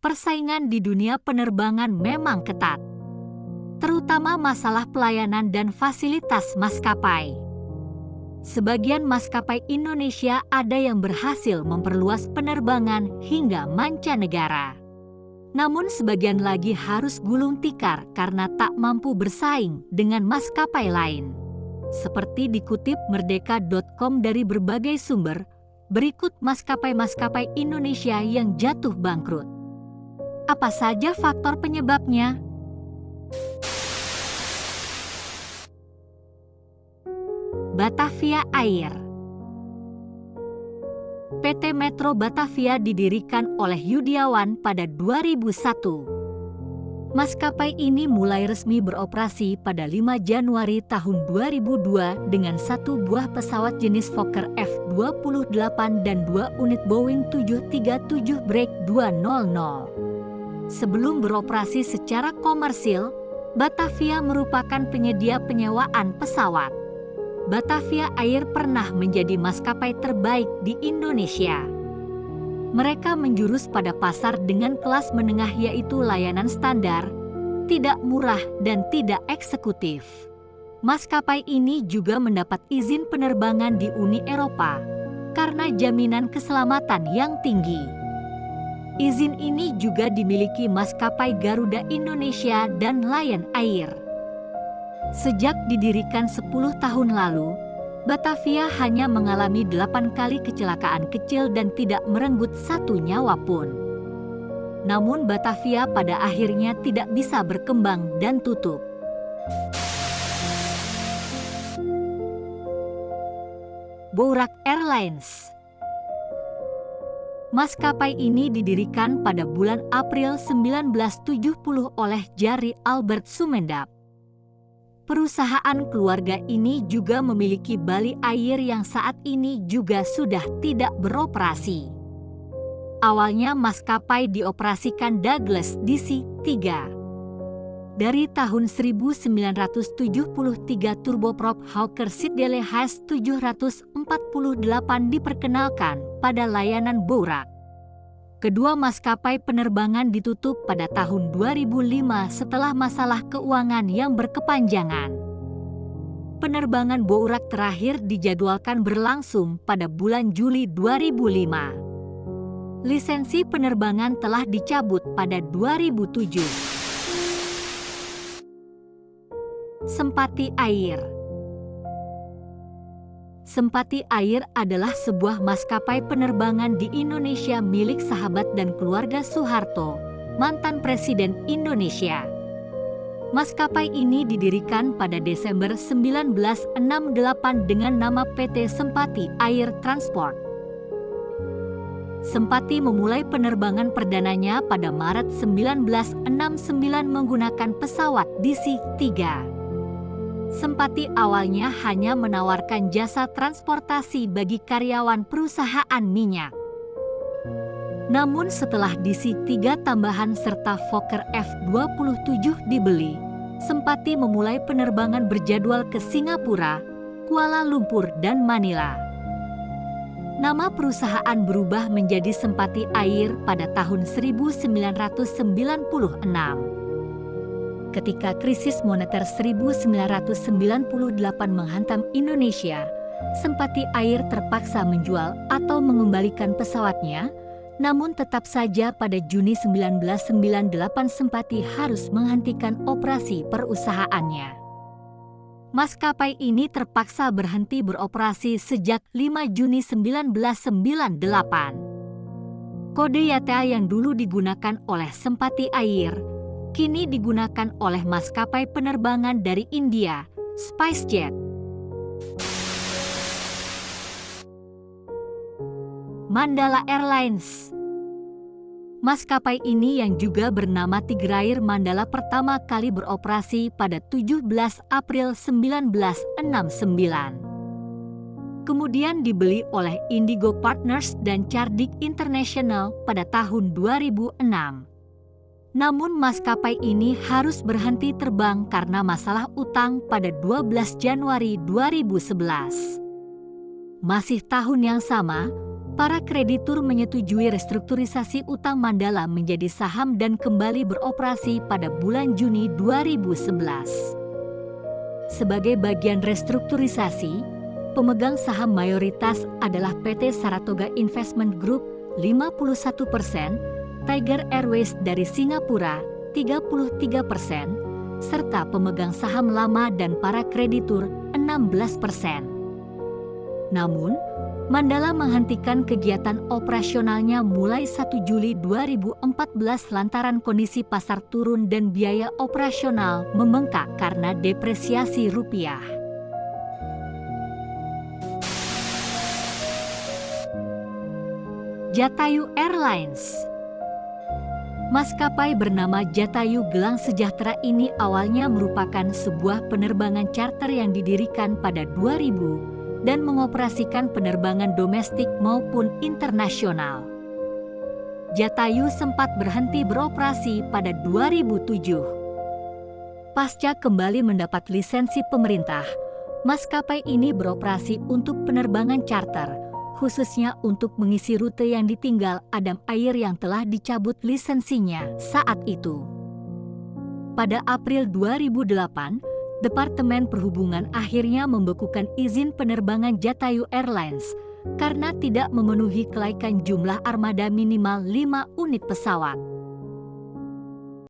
persaingan di dunia penerbangan memang ketat, terutama masalah pelayanan dan fasilitas maskapai. Sebagian maskapai Indonesia ada yang berhasil memperluas penerbangan hingga mancanegara. Namun sebagian lagi harus gulung tikar karena tak mampu bersaing dengan maskapai lain. Seperti dikutip merdeka.com dari berbagai sumber, berikut maskapai-maskapai Indonesia yang jatuh bangkrut. Apa saja faktor penyebabnya? Batavia Air. PT Metro Batavia didirikan oleh Yudiawan pada 2001. Maskapai ini mulai resmi beroperasi pada 5 Januari tahun 2002 dengan 1 buah pesawat jenis Fokker F-28 dan 2 unit Boeing 737 Break 200. Sebelum beroperasi secara komersil, Batavia merupakan penyedia penyewaan pesawat. Batavia Air pernah menjadi maskapai terbaik di Indonesia. Mereka menjurus pada pasar dengan kelas menengah yaitu layanan standar, tidak murah dan tidak eksekutif. Maskapai ini juga mendapat izin penerbangan di Uni Eropa karena jaminan keselamatan yang tinggi. Izin ini juga dimiliki maskapai Garuda Indonesia dan Lion Air. Sejak didirikan 10 tahun lalu, Batavia hanya mengalami 8 kali kecelakaan kecil dan tidak merenggut 1 nyawa pun. Namun Batavia pada akhirnya tidak bisa berkembang dan tutup. Boerak Airlines. Maskapai ini didirikan pada bulan April 1970 oleh Jari Albert Sumendap. Perusahaan keluarga ini juga memiliki Bali Air yang saat ini juga sudah tidak beroperasi. Awalnya maskapai dioperasikan Douglas DC-3. Dari tahun 1973 turboprop Hawker Siddeley Haas 748 diperkenalkan pada layanan Boerak. Kedua maskapai penerbangan ditutup pada tahun 2005 setelah masalah keuangan yang berkepanjangan. Penerbangan Boerak terakhir dijadwalkan berlangsung pada bulan Juli 2005. Lisensi penerbangan telah dicabut pada 2007. Sempati Air. Sempati Air adalah sebuah maskapai penerbangan di Indonesia milik sahabat dan keluarga Soeharto, mantan Presiden Indonesia. Maskapai ini didirikan pada Desember 1968 dengan nama PT Sempati Air Transport. Sempati memulai penerbangan perdananya pada Maret 1969 menggunakan pesawat DC-3. Sempati awalnya hanya menawarkan jasa transportasi bagi karyawan perusahaan minyak. Namun setelah DC-3 tambahan serta Fokker F-27 dibeli, Sempati memulai penerbangan berjadwal ke Singapura, Kuala Lumpur, dan Manila. Nama perusahaan berubah menjadi Sempati Air pada tahun 1996. Ketika krisis moneter 1998 menghantam Indonesia, Sempati Air terpaksa menjual atau mengembalikan pesawatnya, namun tetap saja pada Juni 1998 Sempati harus menghentikan operasi perusahaannya. Maskapai ini terpaksa berhenti beroperasi sejak 5 Juni 1998. Kode YTA yang dulu digunakan oleh Sempati Air kini digunakan oleh maskapai penerbangan dari India, SpiceJet. Mandala Airlines. Maskapai ini yang juga bernama Tigrair Mandala pertama kali beroperasi pada 17 April 1969. Kemudian dibeli oleh Indigo Partners dan Cardiff International pada tahun 2006. Namun maskapai ini harus berhenti terbang karena masalah utang pada 12 Januari 2011. Masih tahun yang sama, Para kreditur menyetujui restrukturisasi utang Mandala menjadi saham dan kembali beroperasi pada bulan Juni 2011. Sebagai bagian restrukturisasi, pemegang saham mayoritas adalah PT Saratoga Investment Group 51%, Tiger Airways dari Singapura 33%, serta pemegang saham lama dan para kreditur 16%. Namun, Mandala menghentikan kegiatan operasionalnya mulai 1 Juli 2014 lantaran kondisi pasar turun dan biaya operasional membengkak karena depresiasi rupiah. Jatayu Airlines. Maskapai bernama Jatayu Gelang Sejahtera ini awalnya merupakan sebuah penerbangan charter yang didirikan pada 2000 dan mengoperasikan penerbangan domestik maupun internasional. Jatayu sempat berhenti beroperasi pada 2007. Pasca kembali mendapat lisensi pemerintah, maskapai ini beroperasi untuk penerbangan charter, khususnya untuk mengisi rute yang ditinggal Adam Air yang telah dicabut lisensinya saat itu. Pada April 2008, Departemen Perhubungan akhirnya membekukan izin penerbangan Jatayu Airlines karena tidak memenuhi kelaikan jumlah armada minimal 5 unit pesawat.